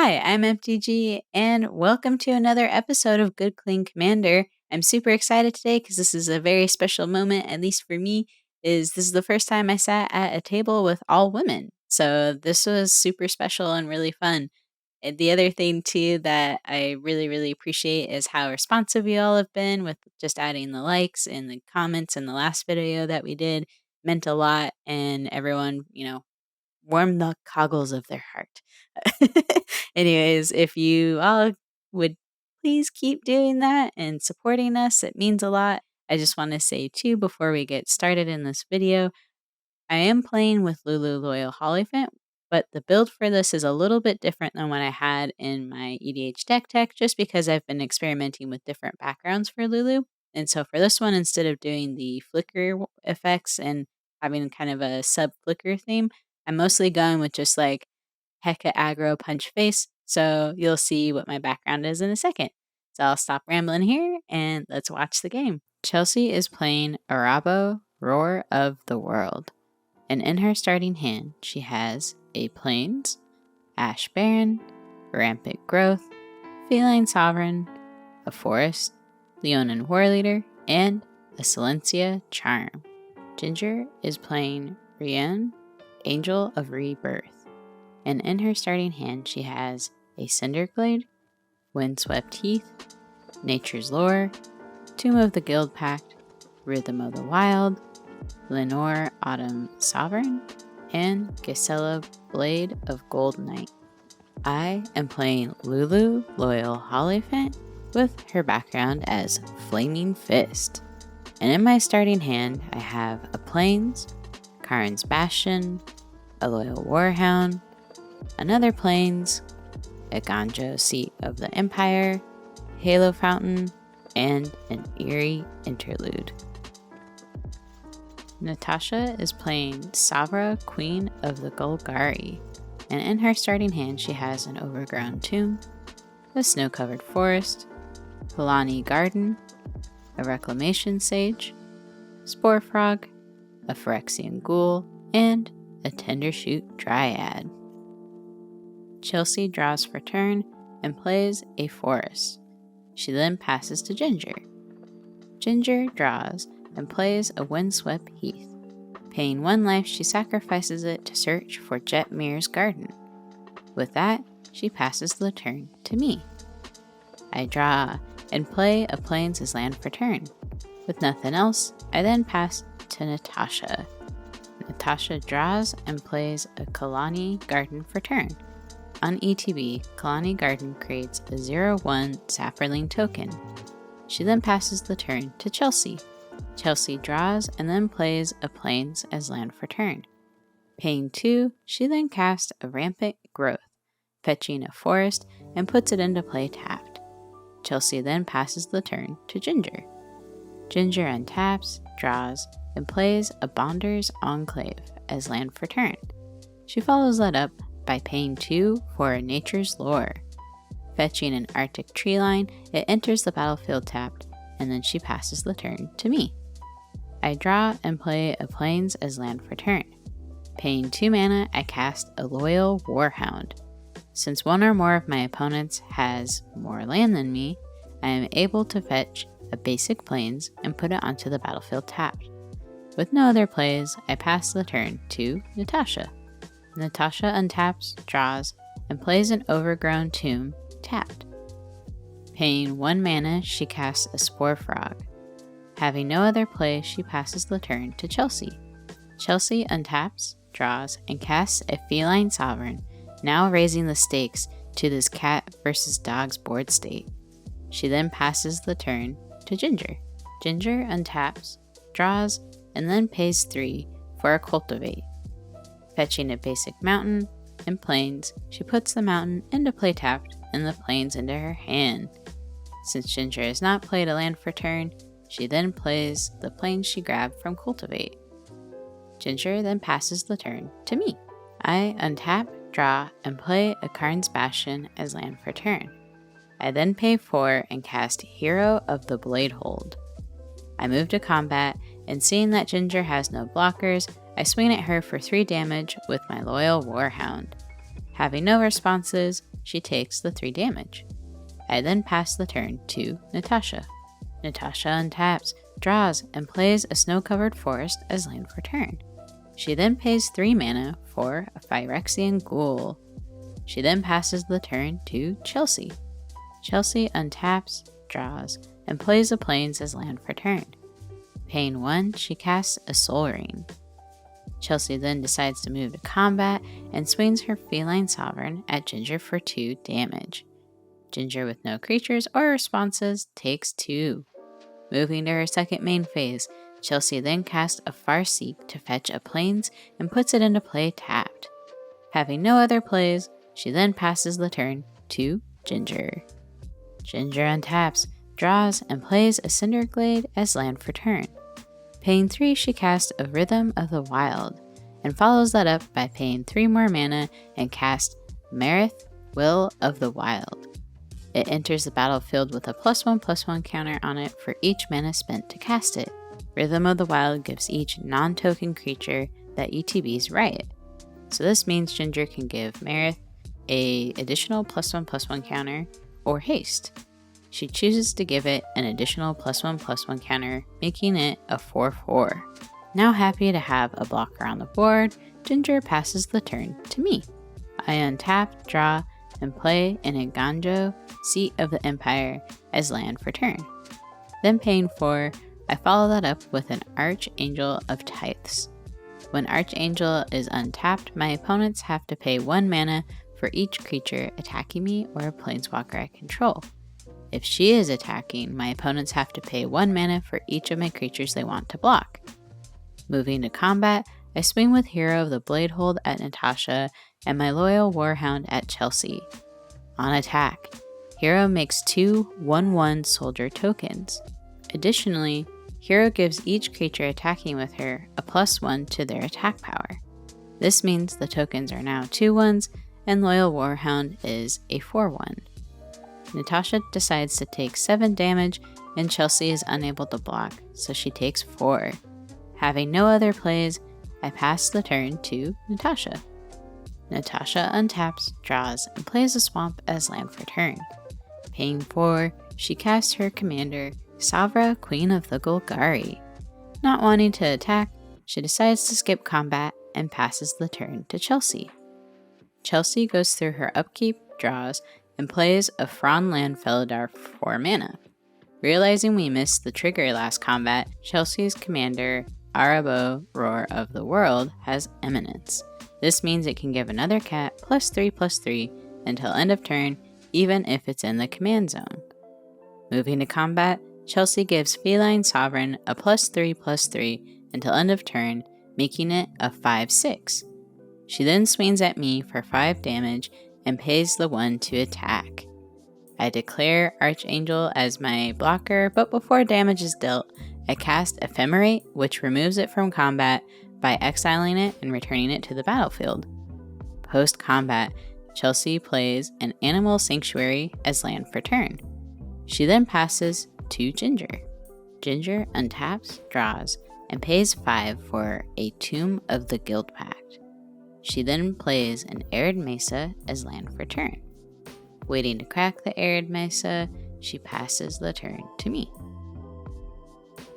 Hi, I'm MTG, and welcome to another episode of Good Clean Commander. I'm super excited today because this is a very special moment, at least for me, this is the first time I sat at a table with all women. So this was super special and really fun. And the other thing too that I really appreciate is how responsive you all have been with just adding the likes and the comments in the last video that we did. Meant a lot, and everyone, warm the coggles of their heart. Anyways, if you all would please keep doing that and supporting us, it means a lot. I just want to say too, before we get started in this video, I am playing with Lulu Loyal Hollyphant, but the build for this is a little bit different than what I had in my EDH deck tech, just because I've been experimenting with different backgrounds for Lulu. And so for this one, instead of doing the flicker effects and having kind of a sub-flicker theme, I'm mostly going with just like Hecka aggro punch face. So you'll see what my background is in a second. So I'll stop rambling here and let's watch the game. Chelsea is playing Arahbo, Roar of the World. And in her starting hand, she has a Plains, Ash Baron, Rampant Growth, Feline Sovereign, a Forest, Leonin Warleader, and a Silencia Charm. Ginger is playing Rienne, Angel of Rebirth. And in her starting hand, she has a Cinderglade, Windswept Heath, Nature's Lore, Tomb of the Guild Pact, Rhythm of the Wild, Lenore Autumn Sovereign, and Gisela Blade of Gold Knight. I am playing Lulu Loyal Hollyphant with her background as Flaming Fist. And in my starting hand, I have a Plains, Karin's Bastion, a Loyal Warhound, another Plains, a Ganjo Seat of the Empire, Halo Fountain, and an Eerie Interlude. Natasha is playing Savra, Queen of the Golgari, and in her starting hand she has an Overgrown Tomb, a Snow-Covered Forest, Polani Garden, a Reclamation Sage, Spore Frog, a Phyrexian Ghoul, and a Tendershoot Dryad. Chelsea draws for turn and plays a Forest. She then passes to Ginger. Ginger draws and plays a Windswept Heath. Paying 1 life, she sacrifices it to search for Jetmir's Garden. With that, she passes the turn to me. I draw and play a Plains as land for turn. With nothing else, I then pass to Natasha. Natasha draws and plays a Kalani Garden for turn. On ETB, Kalani Garden creates a 0/1 Saffron token. She then passes the turn to Chelsea. Chelsea draws and then plays a Plains as land for turn. Paying 2, she then casts a Rampant Growth, fetching a Forest and puts it into play tapped. Chelsea then passes the turn to Ginger. Ginger untaps, draws, and plays a Bonder's Enclave as land for turn. She follows that up by paying 2 for a Nature's Lore. Fetching an Arctic Treeline, it enters the battlefield tapped, and then she passes the turn to me. I draw and play a Plains as land for turn. Paying 2 mana, I cast a Loyal Warhound. Since one or more of my opponents has more land than me, I am able to fetch a basic Plains and put it onto the battlefield tapped. With no other plays, I pass the turn to Natasha. Natasha untaps, draws, and plays an Overgrown Tomb tapped. Paying 1 mana, she casts a Spore Frog. Having no other play, she passes the turn to Chelsea. Chelsea untaps, draws, and casts a Feline Sovereign, now raising the stakes to this cat versus dogs board state. She then passes the turn to Ginger. Ginger untaps, draws, and then pays 3 for a Cultivate. Fetching a basic mountain and Plains, she puts the mountain into play tapped and the Plains into her hand. Since Ginger has not played a land for turn, she then plays the Plains she grabbed from Cultivate. Ginger then passes the turn to me. I untap, draw, and play a Karin's Bastion as land for turn. I then pay 4 and cast Hero of the Bladehold. I move to combat, and seeing that Ginger has no blockers, I swing at her for 3 damage with my Loyal Warhound. Having no responses, she takes the 3 damage. I then pass the turn to Natasha. Natasha untaps, draws, and plays a snow-covered forest as land for turn. She then pays 3 mana for a Phyrexian Ghoul. She then passes the turn to Chelsea. Chelsea untaps, draws, and plays a Plains as land for turn. Paying 1, she casts a Soul Ring. Chelsea then decides to move to combat and swings her Feline Sovereign at Ginger for 2 damage. Ginger with no creatures or responses takes 2. Moving to her second main phase, Chelsea then casts a Farseek to fetch a Plains and puts it into play tapped. Having no other plays, she then passes the turn to Ginger. Ginger untaps, draws, and plays a Cinderglade as land for turn. Paying 3, she casts a Rhythm of the Wild, and follows that up by paying 3 more mana and casts Marith, Will of the Wild. It enters the battlefield with a +1/+1 counter on it for each mana spent to cast it. Rhythm of the Wild gives each non-token creature that ETBs Riot. So this means Ginger can give Marith a additional +1/+1 counter or haste. She chooses to give it an additional +1/+1 counter, making it a 4/4. Now happy to have a blocker on the board, Ginger passes the turn to me. I untap, draw, and play an Iganjo, Seat of the Empire, as land for turn. Then paying 4, I follow that up with an Archangel of Tithes. When Archangel is untapped, my opponents have to pay 1 mana for each creature attacking me or a planeswalker I control. If she is attacking, my opponents have to pay 1 mana for each of my creatures they want to block. Moving to combat, I swing with Hero of the Bladehold at Natasha and my Loyal Warhound at Chelsea. On attack, Hero makes 2 1/1 soldier tokens. Additionally, Hero gives each creature attacking with her a +1 to their attack power. This means the tokens are now 2/1s and Loyal Warhound is a 4/1. Natasha decides to take 7 damage and Chelsea is unable to block, so she takes 4. Having no other plays, I pass the turn to Natasha. Natasha untaps, draws, and plays a swamp as land for turn. Paying 4, she casts her commander, Savra, Queen of the Golgari. Not wanting to attack, she decides to skip combat and passes the turn to Chelsea. Chelsea goes through her upkeep, draws, and plays a Fronland Felidar for 4 mana. Realizing we missed the trigger last combat, Chelsea's commander, Arahbo, Roar of the World, has Eminence. This means it can give another cat +3/+3 until end of turn, even if it's in the command zone. Moving to combat, Chelsea gives Feline Sovereign a +3/+3 until end of turn, making it a 5/6. She then swings at me for 5 damage and pays the 1 to attack. I declare Archangel as my blocker, but before damage is dealt, I cast Ephemerate, which removes it from combat by exiling it and returning it to the battlefield. Post-combat, Chelsea plays an Animal Sanctuary as land for turn. She then passes to Ginger. Ginger untaps, draws, and pays 5 for a Tomb of the Guild Pact. She then plays an Arid Mesa as land for turn. Waiting to crack the Arid Mesa, she passes the turn to me.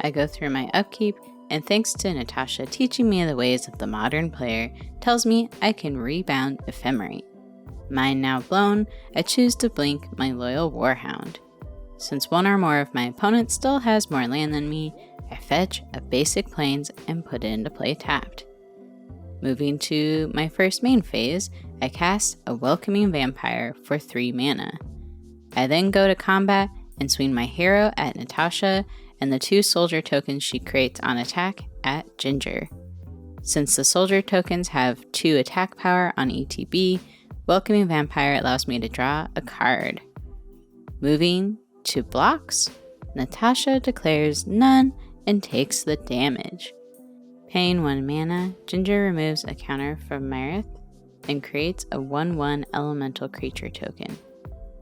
I go through my upkeep, and thanks to Natasha teaching me the ways of the modern player, tells me I can rebound Ephemerate. Mind now blown, I choose to blink my Loyal Warhound. Since one or more of my opponents still has more land than me, I fetch a basic Plains and put it into play tapped. Moving to my first main phase, I cast a Welcoming Vampire for 3 mana. I then go to combat and swing my hero at Natasha and the 2 soldier tokens she creates on attack at Ginger. Since the soldier tokens have 2 attack power on ETB, Welcoming Vampire allows me to draw a card. Moving to blocks, Natasha declares none and takes the damage. Paying 1 mana, Ginger removes a counter from Marith and creates a 1/1 elemental creature token.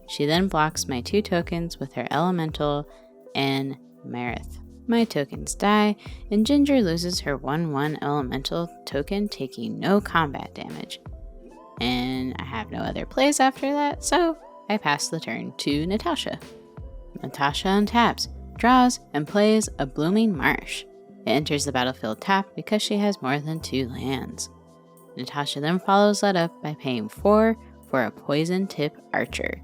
She then blocks my 2 tokens with her elemental and Marith. My tokens die, and Ginger loses her 1/1 elemental token, taking no combat damage. and I have no other plays after that, so I pass the turn to Natasha. Natasha untaps, draws, and plays a Blooming Marsh. It enters the battlefield tapped because she has more than 2 lands. Natasha then follows that up by paying 4 for a Poison Tip Archer.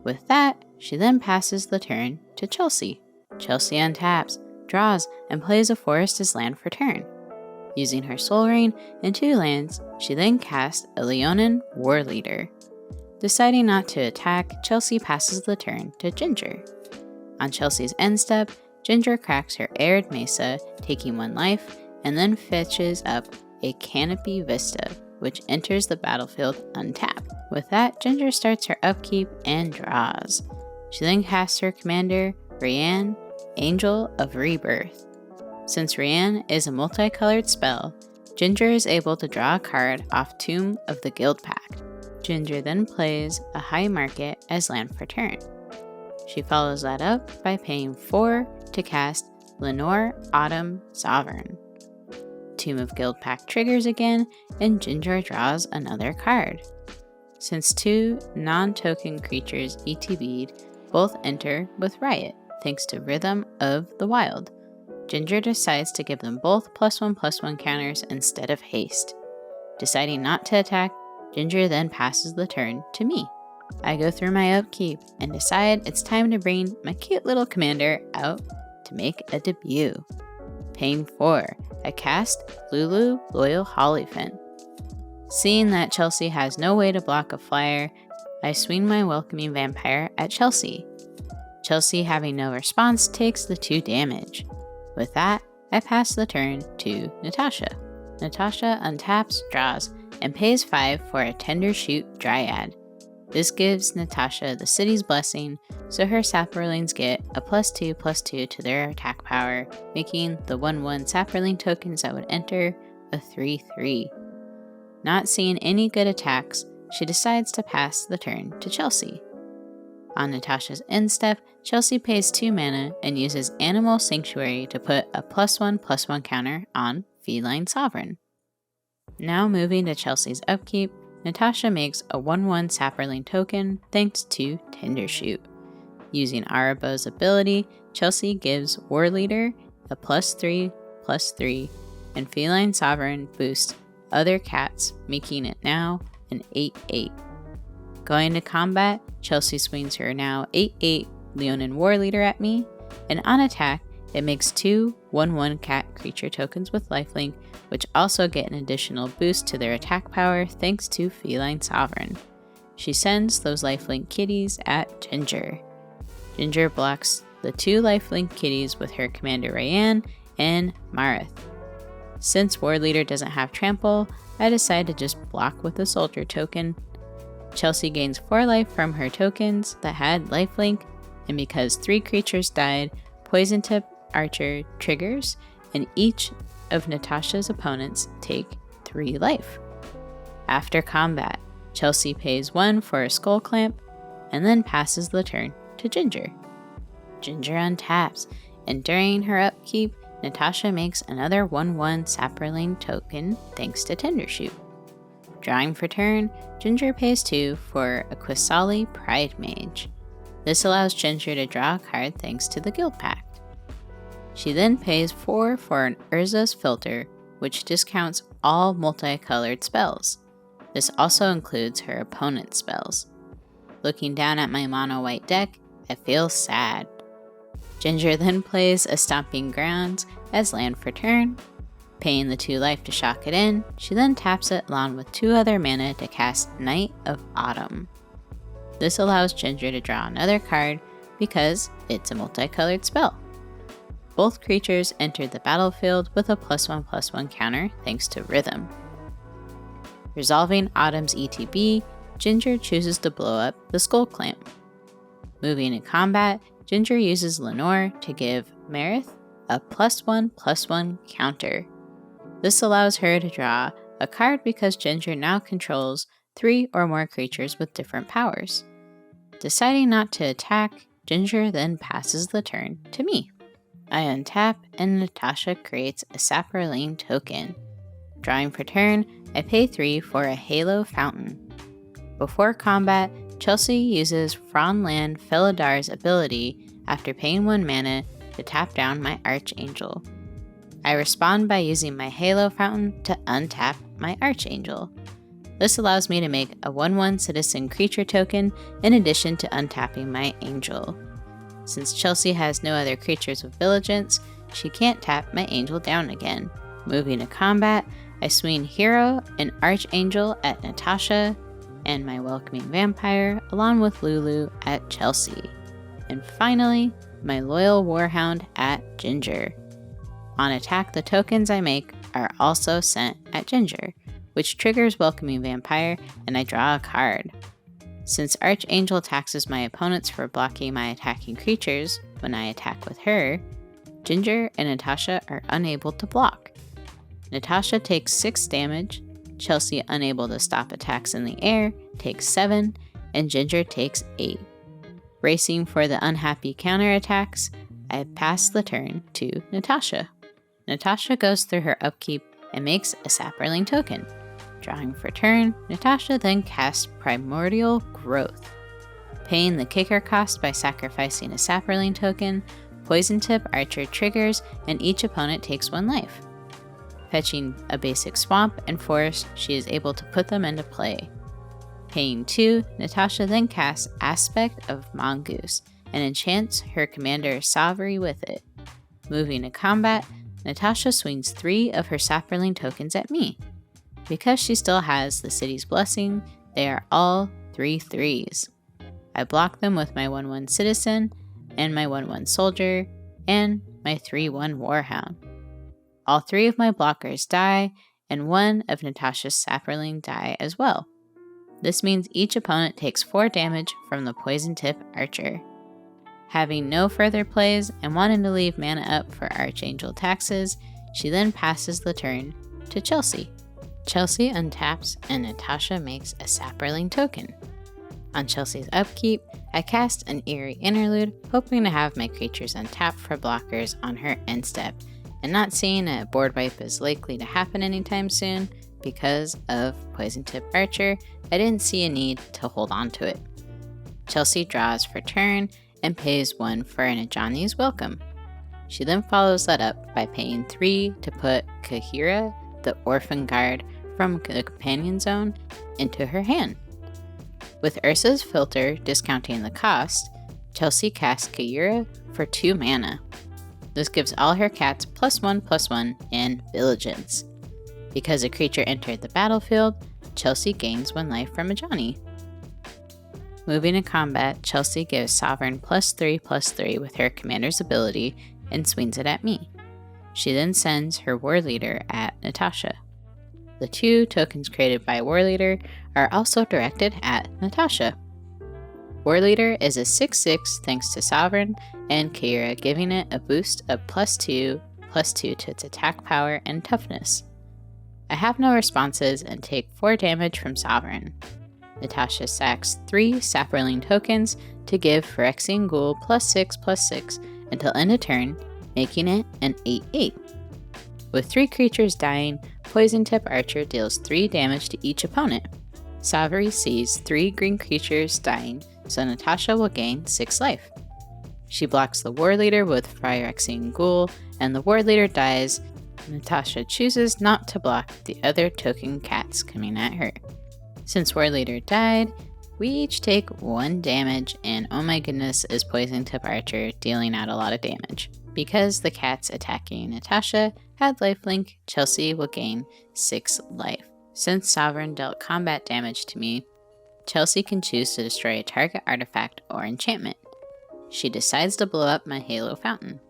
With that, she then passes the turn to Chelsea. Chelsea untaps, draws, and plays a Forest as land for turn. Using her Soul Ring and 2 lands, she then casts a Leonin War Leader. Deciding not to attack, Chelsea passes the turn to Ginger. On Chelsea's end step, Ginger cracks her Arid Mesa, taking 1 life, and then fetches up a Canopy Vista, which enters the battlefield untapped. With that, Ginger starts her upkeep and draws. She then casts her commander, Rienne, Angel of Rebirth. Since Rienne is a multicolored spell, Ginger is able to draw a card off Tomb of the Guild Pact. Ginger then plays a High Market as land for turn. She follows that up by paying 4 to cast Lenore Autumn Sovereign. Tomb of Guild Pact triggers again, and Ginger draws another card. Since 2 non-token creatures ETB'd, both enter with Riot, thanks to Rhythm of the Wild. Ginger decides to give them both +1/+1 counters instead of haste. Deciding not to attack, Ginger then passes the turn to me. I go through my upkeep and decide it's time to bring my cute little commander out to make a debut. Paying 4, I cast Lulu Loyal Hollyphant. Seeing that Chelsea has no way to block a flyer, I swing my Welcoming Vampire at Chelsea. Chelsea, having no response, takes the 2 damage. With that, I pass the turn to Natasha. Natasha untaps, draws, and pays 5 for a Tender Shoot Dryad. This gives Natasha the City's Blessing, so her Saprolings get a +2/+2 to their attack power, making the 1/1 Saproling tokens that would enter a 3/3. Not seeing any good attacks, she decides to pass the turn to Chelsea. On Natasha's end step, Chelsea pays 2 mana and uses Animal Sanctuary to put a +1/+1 counter on Feline Sovereign. Now moving to Chelsea's upkeep, Natasha makes a 1/1 Saproling token thanks to Tender Shoot. Using Arahbo's ability, Chelsea gives War Leader a +3/+3, and Feline Sovereign boosts other cats, making it now an 8/8. Going to combat, Chelsea swings her now 8/8 Leonin War Leader at me, and on attack, it makes 2 1/1 cat creature tokens with lifelink, which also get an additional boost to their attack power thanks to Feline Sovereign. She sends those lifelink kitties at Ginger. Ginger blocks the 2 lifelink kitties with her commander Rienne and Marith. Since War Leader doesn't have trample, I decide to just block with a soldier token. Chelsea gains 4 life from her tokens that had lifelink, and because 3 creatures died, Poison Tip Archer triggers, and each of Natasha's opponents take 3 life. After combat, Chelsea pays 1 for a Skull Clamp, and then passes the turn to Ginger. Ginger untaps, and during her upkeep, Natasha makes another 1/1 Saproling token thanks to Tender Shoot. Drawing for turn, Ginger pays 2 for a Quisali Pride Mage. This allows Ginger to draw a card thanks to the Guild Pact. She then pays 4 for an Urza's Filter, which discounts all multicolored spells. This also includes her opponent's spells. Looking down at my mono-white deck, I feel sad. Ginger then plays a Stomping Grounds as land for turn. Paying the 2 life to shock it in, she then taps it along with 2 other mana to cast Night of Autumn. This allows Ginger to draw another card because it's a multicolored spell. Both creatures entered the battlefield with a +1/+1 counter thanks to Rhythm. Resolving Autumn's ETB, Ginger chooses to blow up the Skull Clamp. Moving in combat, Ginger uses Lenore to give Marith a +1/+1 counter. This allows her to draw a card because Ginger now controls 3 or more creatures with different powers. Deciding not to attack, Ginger then passes the turn to me. I untap, and Natasha creates a Saproling token. Drawing for turn, I pay 3 for a Halo Fountain. Before combat, Chelsea uses Franland Feladar's ability after paying 1 mana to tap down my Archangel. I respond by using my Halo Fountain to untap my Archangel. This allows me to make a 1/1 citizen creature token in addition to untapping my Angel. Since Chelsea has no other creatures with Vigilance, she can't tap my Angel down again. Moving to combat, I swing Hero and Archangel at Natasha, and my Welcoming Vampire along with Lulu at Chelsea. And finally, my Loyal Warhound at Ginger. On attack, the tokens I make are also sent at Ginger, which triggers Welcoming Vampire, and I draw a card. Since Archangel taxes my opponents for blocking my attacking creatures when I attack with her, Ginger and Natasha are unable to block. Natasha takes 6 damage, Chelsea, unable to stop attacks in the air, takes 7, and Ginger takes 8. Bracing for the unhappy counterattacks, I pass the turn to Natasha. Natasha goes through her upkeep and makes a Saproling token. Drawing for turn, Natasha then casts Primordial Growth. Paying the kicker cost by sacrificing a Saproling token, Poison Tip Archer triggers and each opponent takes 1 life. Fetching a basic Swamp and Forest, she is able to put them into play. Paying 2, Natasha then casts Aspect of Mongoose and enchants her commander Savra with it. Moving to combat, Natasha swings 3 of her Saproling tokens at me. Because she still has the City's Blessing, they are all 3/3s. I block them with my 1/1 Citizen, and my 1/1 Soldier, and my 3/1 Warhound. All 3 of my blockers die, and 1 of Natasha's Saproling die as well. This means each opponent takes 4 damage from the Poison Tip Archer. Having no further plays and wanting to leave mana up for Archangel taxes, she then passes the turn to Chelsea. Chelsea untaps and Natasha makes a Saproling token. On Chelsea's upkeep, I cast an Eerie Interlude, hoping to have my creatures untap for blockers on her end step, and not seeing a board wipe is likely to happen anytime soon because of Poison Tip Archer, I didn't see a need to hold on to it. Chelsea draws for turn and pays 1 for an Ajani's Welcome. She then follows that up by paying 3 to put Kahira, the Orphan Guard from the Companion Zone, into her hand. With Ursa's Filter discounting the cost, Chelsea casts Kahira for 2 mana. This gives all her cats +1/+1 and Vigilance. Because a creature entered the battlefield, Chelsea gains 1 life from Ajani. Moving to combat, Chelsea gives Sovereign +3/+3 with her commander's ability and swings it at me. She then sends her War Leader at Natasha. The 2 tokens created by War Leader are also directed at Natasha. War Leader is a 6/6 thanks to Sovereign and Kahira, giving it a boost of +2/+2 to its attack power and toughness. I have no responses and take 4 damage from Sovereign. Natasha sacks 3 Saproling tokens to give Phyrexian Ghoul +6/+6 until end of turn, making it an 8/8. With 3 creatures dying, Poison Tip Archer deals 3 damage to each opponent. Savra sees 3 green creatures dying, so Natasha will gain 6 life. She blocks the War Leader with Phyrexian Ghoul, and the War Leader dies. Natasha chooses not to block the other token cats coming at her. Since War Leader died, we each take 1 damage, and oh my goodness is Poison Tip Archer dealing out a lot of damage. Because the cats attacking Natasha had lifelink, Chelsea will gain 6 life. Since Sovereign dealt combat damage to me, Chelsea can choose to destroy a target artifact or enchantment. She decides to blow up my Halo Fountain.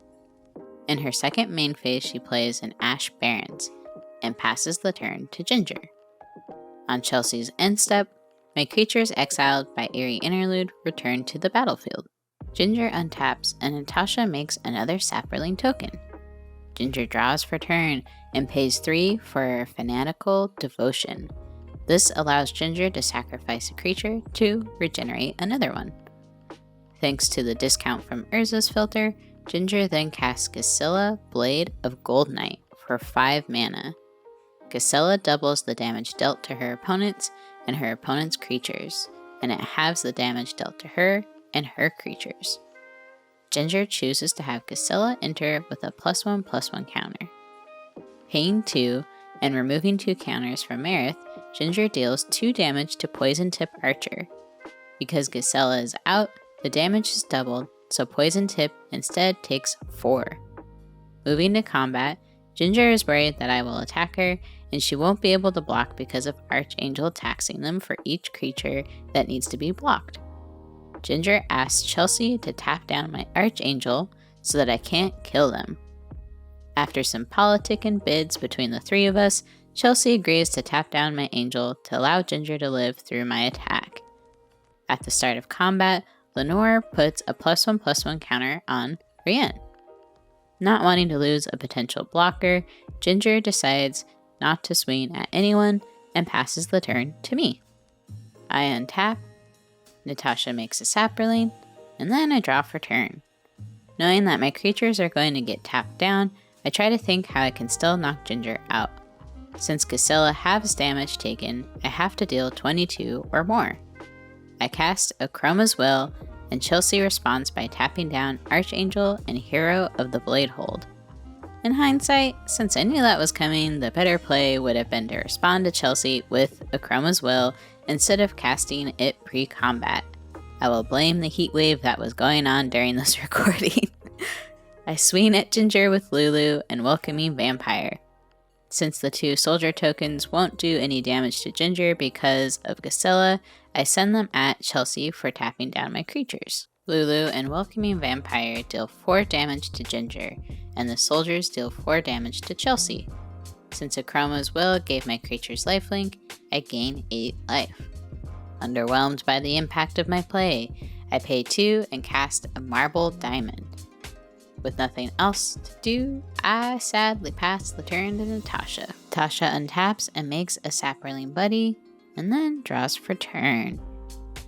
In her second main phase, she plays an Ash Barrens and passes the turn to Ginger. On Chelsea's end step, my creatures exiled by Eerie Interlude return to the battlefield. Ginger untaps and Natasha makes another Saproling token. Ginger draws for turn and pays 3 for Fanatical Devotion. This allows Ginger to sacrifice a creature to regenerate another one. Thanks to the discount from Urza's Filter, Ginger then casts Gisela, Blade of Gold Knight for 5 mana. Gisela doubles the damage dealt to her opponents and her opponent's creatures, and it halves the damage dealt to her and her creatures. Ginger chooses to have Gisela enter with a +1/+1 counter. Paying 2 and removing 2 counters from Marith, Ginger deals 2 damage to Poison Tip Archer. Because Gisela is out, the damage is doubled, so Poison Tip instead takes 4. Moving to combat, Ginger is worried that I will attack her, and she won't be able to block because of Archangel taxing them for each creature that needs to be blocked. Ginger asks Chelsea to tap down my Archangel so that I can't kill them. After some politicking bids between the 3 of us, Chelsea agrees to tap down my Angel to allow Ginger to live through my attack. At the start of combat, Lenore puts a +1/+1 counter on Rienne. Not wanting to lose a potential blocker, Ginger decides not to swing at anyone and passes the turn to me. I untap, Natasha makes a Saproling, and then I draw for turn. Knowing that my creatures are going to get tapped down, I try to think how I can still knock Ginger out. Since Gisela halves damage taken, I have to deal 22 or more. I cast Akroma's Will, and Chelsea responds by tapping down Archangel and Hero of the Bladehold. In hindsight, since I knew that was coming, the better play would have been to respond to Chelsea with Akroma's Will instead of casting it pre-combat. I will blame the heat wave that was going on during this recording. I swing at Ginger with Lulu and Welcoming Vampire. Since the 2 soldier tokens won't do any damage to Ginger because of Gisela, I send them at Chelsea for tapping down my creatures. Lulu and Welcoming Vampire deal 4 damage to Ginger, and the soldiers deal 4 damage to Chelsea. Since Akroma's Will gave my creatures lifelink, I gain 8 life. Underwhelmed by the impact of my play, I pay 2 and cast a Marble Diamond. With nothing else to do, I sadly pass the turn to Natasha. Natasha untaps and makes a Saproling Buddy, and then draws for turn.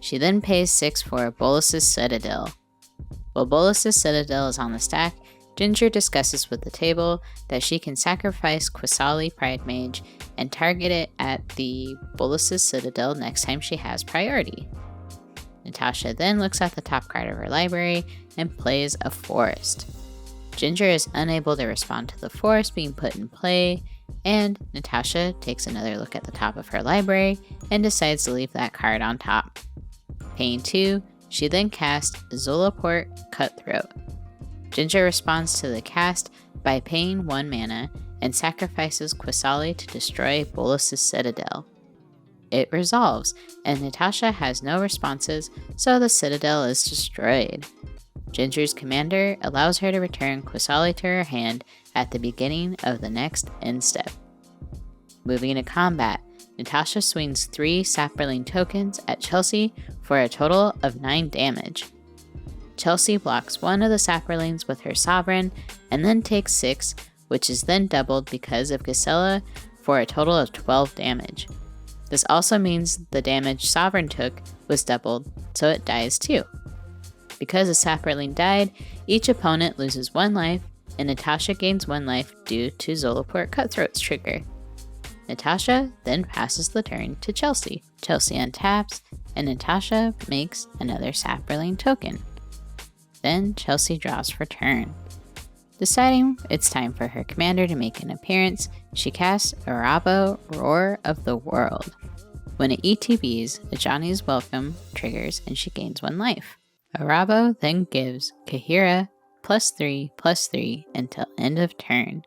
She then pays 6 for Bolus's Citadel. While Bolus's Citadel is on the stack, Ginger discusses with the table that she can sacrifice Quasali Pride Mage and target it at the Bolus's Citadel next time she has priority. Natasha then looks at the top card of her library and plays a Forest. Ginger is unable to respond to the forest being put in play, and Natasha takes another look at the top of her library and decides to leave that card on top. Paying 2, she then casts Zolaport Cutthroat. Ginger responds to the cast by paying 1 mana and sacrifices Quasali to destroy Bolus's Citadel. It resolves, and Natasha has no responses, so the Citadel is destroyed. Ginger's commander allows her to return Quasali to her hand at the beginning of the next end step. Moving to combat, Natasha swings 3 Saproling tokens at Chelsea for a total of 9 damage. Chelsea blocks 1 of the Saprolings with her Sovereign and then takes 6, which is then doubled because of Gisela for a total of 12 damage. This also means the damage Sovereign took was doubled, so it dies too. Because a Saproling died, each opponent loses 1 life, and Natasha gains 1 life due to Zolaport Cutthroat's trigger. Natasha then passes the turn to Chelsea. Chelsea untaps, and Natasha makes another Saproling token. Then Chelsea draws for turn. Deciding it's time for her commander to make an appearance, she casts Arahbo, Roar of the World. When it ETBs, Ajani's Welcome triggers and she gains 1 life. Arahbo then gives Kahira +3/+3 until end of turn.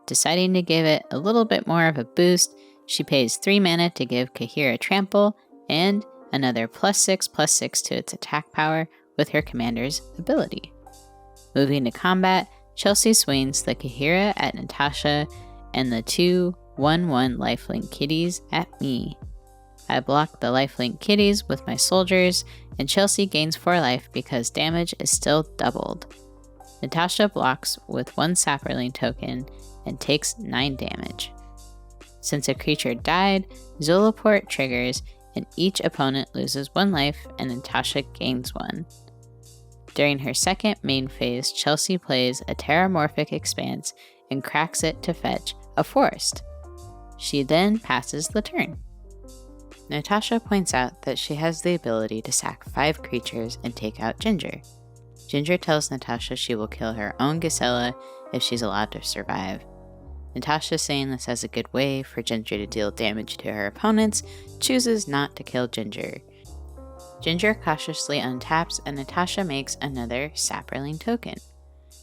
Deciding to give it a little bit more of a boost, she pays 3 mana to give Kahira Trample and another +6/+6 to its attack power with her commander's ability. Moving to combat, Chelsea swings the Kahira at Natasha and the 2 1/1 lifelink kitties at me. I block the lifelink kitties with my soldiers, and Chelsea gains 4 life because damage is still doubled. Natasha blocks with 1 Saproling token and takes 9 damage. Since a creature died, Zolaport triggers and each opponent loses 1 life and Natasha gains 1. During her second main phase, Chelsea plays a Terramorphic Expanse and cracks it to fetch a Forest. She then passes the turn. Natasha points out that she has the ability to sack 5 creatures and take out Ginger. Ginger tells Natasha she will kill her own Gisela if she's allowed to survive. Natasha, saying this as a good way for Ginger to deal damage to her opponents, chooses not to kill Ginger. Ginger cautiously untaps and Natasha makes another Saproling token.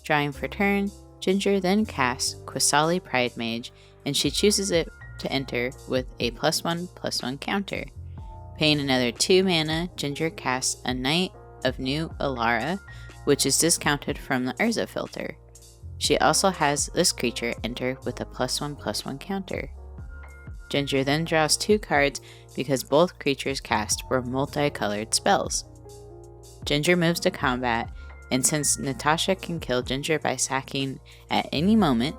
Drawing for turn, Ginger then casts Quasali Pride Mage and she chooses it to enter with a +1/+1 counter. Paying another 2 mana, Ginger casts a Knight of New Alara, which is discounted from the Urza filter. She also has this creature enter with a +1/+1 counter. Ginger then draws 2 cards because both creatures cast were multicolored spells. Ginger moves to combat, and since Natasha can kill Ginger by sacking at any moment,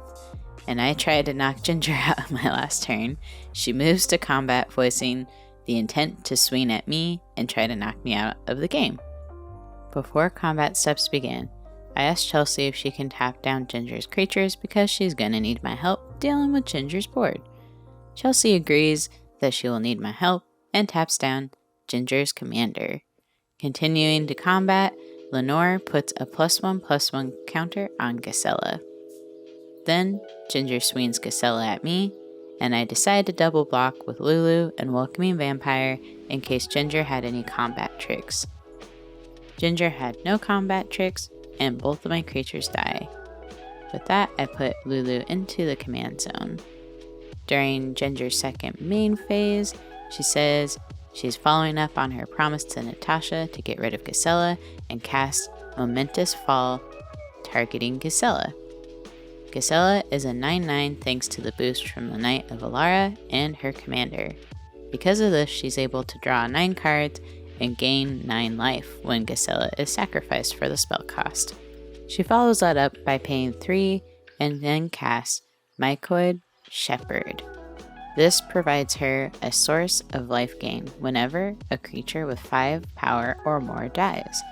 and I tried to knock Ginger out on my last turn, she moves to combat, voicing the intent to swing at me and try to knock me out of the game. Before combat steps begin, I asked Chelsea if she can tap down Ginger's creatures because she's gonna need my help dealing with Ginger's board. Chelsea agrees that she will need my help and taps down Ginger's commander. Continuing to combat, Lenore puts a +1/+1 counter on Gisela. Then, Ginger swings Gisela at me, and I decide to double block with Lulu and Welcoming Vampire in case Ginger had any combat tricks. Ginger had no combat tricks, and both of my creatures die. With that, I put Lulu into the command zone. During Ginger's second main phase, she says she's following up on her promise to Natasha to get rid of Gisela and cast Momentous Fall, targeting Gisela. Gisela is a 9/9 thanks to the boost from the Knight of Alara and her commander. Because of this, she's able to draw 9 cards and gain 9 life when Gisela is sacrificed for the spell cost. She follows that up by paying 3 and then casts Mycoid Shepherd. This provides her a source of life gain whenever a creature with 5 power or more dies.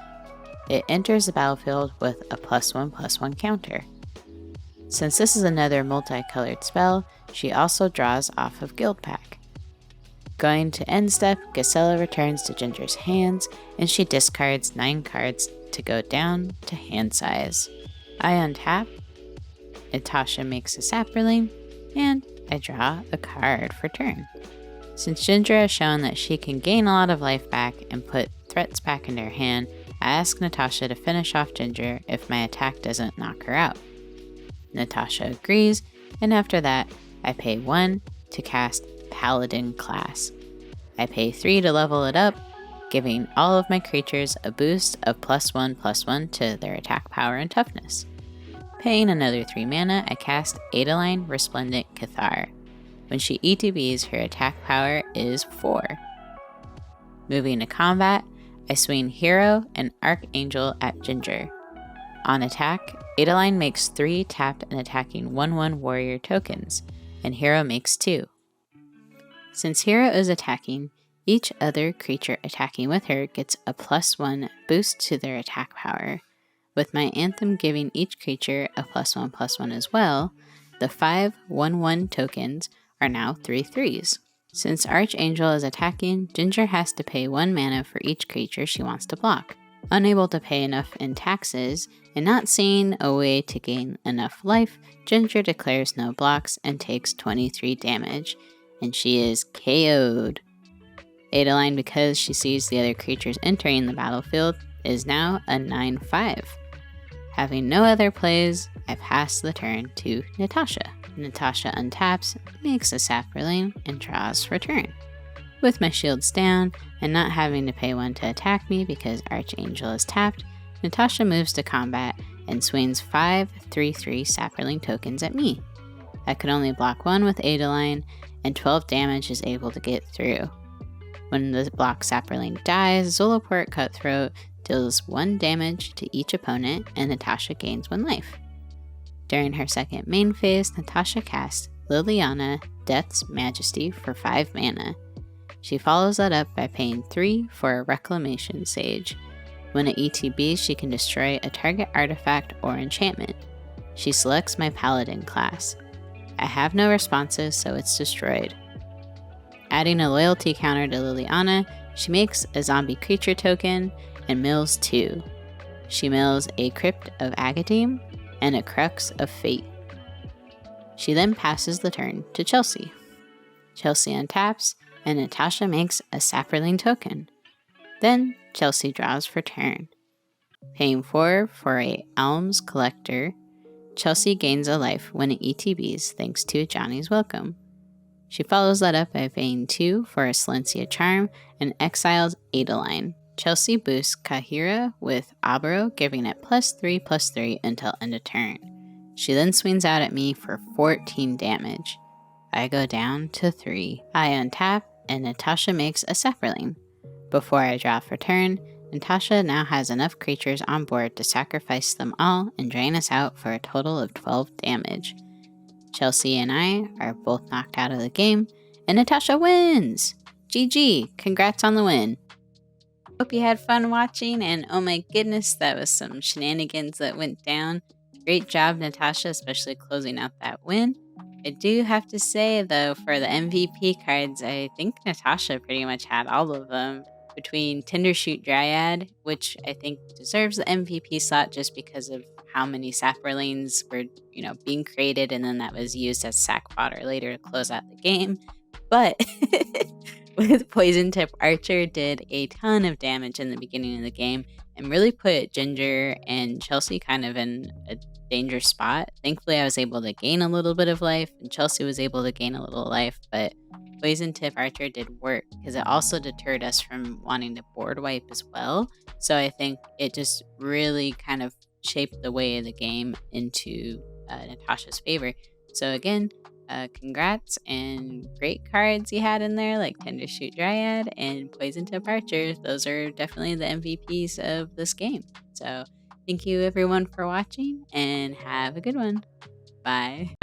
It enters the battlefield with a +1/+1 counter. Since this is another multicolored spell, she also draws off of Guild Pack. Going to end step, Gisela returns to Ginger's hands and she discards 9 cards to go down to hand size. I untap, Natasha makes a Saproling, and I draw a card for turn. Since Ginger has shown that she can gain a lot of life back and put threats back into her hand, I ask Natasha to finish off Ginger if my attack doesn't knock her out. Natasha agrees, and after that, I pay 1 to cast Paladin class. I pay 3 to level it up, giving all of my creatures a boost of +1/+1 to their attack power and toughness. Paying another 3 mana, I cast Adeline Resplendent Cathar. When she ETBs, her attack power is 4. Moving to combat, I swing Hero and Archangel at Ginger. On attack, Adeline makes 3 tapped and attacking 1/1 warrior tokens, and Hero makes 2. Since Hero is attacking, each other creature attacking with her gets a +1 boost to their attack power. With my anthem giving each creature a +1/+1 as well, the 5 1/1 tokens are now 3/3s. Since Archangel is attacking, Ginger has to pay 1 mana for each creature she wants to block. Unable to pay enough in taxes, and not seeing a way to gain enough life, Ginger declares no blocks and takes 23 damage, and she is KO'd. Adeline, because she sees the other creatures entering the battlefield, is now a 9/5. Having no other plays, I pass the turn to Natasha. Natasha untaps, makes a Saproling, and draws for turn. With my shields down, and not having to pay 1 to attack me because Archangel is tapped, Natasha moves to combat and swings 5 3/3 Saproling tokens at me. I could only block 1 with Adeline, and 12 damage is able to get through. When the block Saproling dies, Zoloport Cutthroat deals 1 damage to each opponent, and Natasha gains 1 life. During her second main phase, Natasha casts Liliana Death's Majesty for 5 mana. She follows that up by paying 3 for a Reclamation Sage. When it ETBs, she can destroy a target artifact or enchantment. She selects my Paladin class. I have no responses, so it's destroyed. Adding a loyalty counter to Liliana, she makes a zombie creature token and mills 2. She mills a Crypt of Agademe and a Crux of Fate. She then passes the turn to Chelsea. Chelsea untaps, and Natasha makes a Saproling token. Then Chelsea draws for turn. Paying 4 for a Alms Collector, Chelsea gains a life when it ETBs thanks to Johnny's Welcome. She follows that up by paying 2 for a Silencia Charm and exiles Adeline. Chelsea boosts Kahira with Abro, giving it +3/+3 until end of turn. She then swings out at me for 14 damage. I go down to 3. I untap, and Natasha makes a Saproling. Before I draw for turn, Natasha now has enough creatures on board to sacrifice them all and drain us out for a total of 12 damage. Chelsea and I are both knocked out of the game, and Natasha wins! GG, congrats on the win. Hope you had fun watching, and oh my goodness, that was some shenanigans that went down. Great job, Natasha, especially closing out that win. I do have to say, though, for the MVP cards, I think Natasha pretty much had all of them. Between Tindershoot Dryad, which I think deserves the MVP slot just because of how many Saprolings were, being created, and then that was used as sack fodder later to close out the game. But with Poison Tip Archer did a ton of damage in the beginning of the game and really put Ginger and Chelsea kind of in a dangerous spot. Thankfully, I was able to gain a little bit of life, and Chelsea was able to gain a little life, but Poison Tip Archer did work because it also deterred us from wanting to board wipe as well. So I think it just really kind of shaped the way of the game into Natasha's favor. So again, congrats, and great cards you had in there like Tindershoot Dryad and Poison Tip Archer. Those are definitely the MVPs of this game. So thank you everyone for watching, and have a good one. Bye.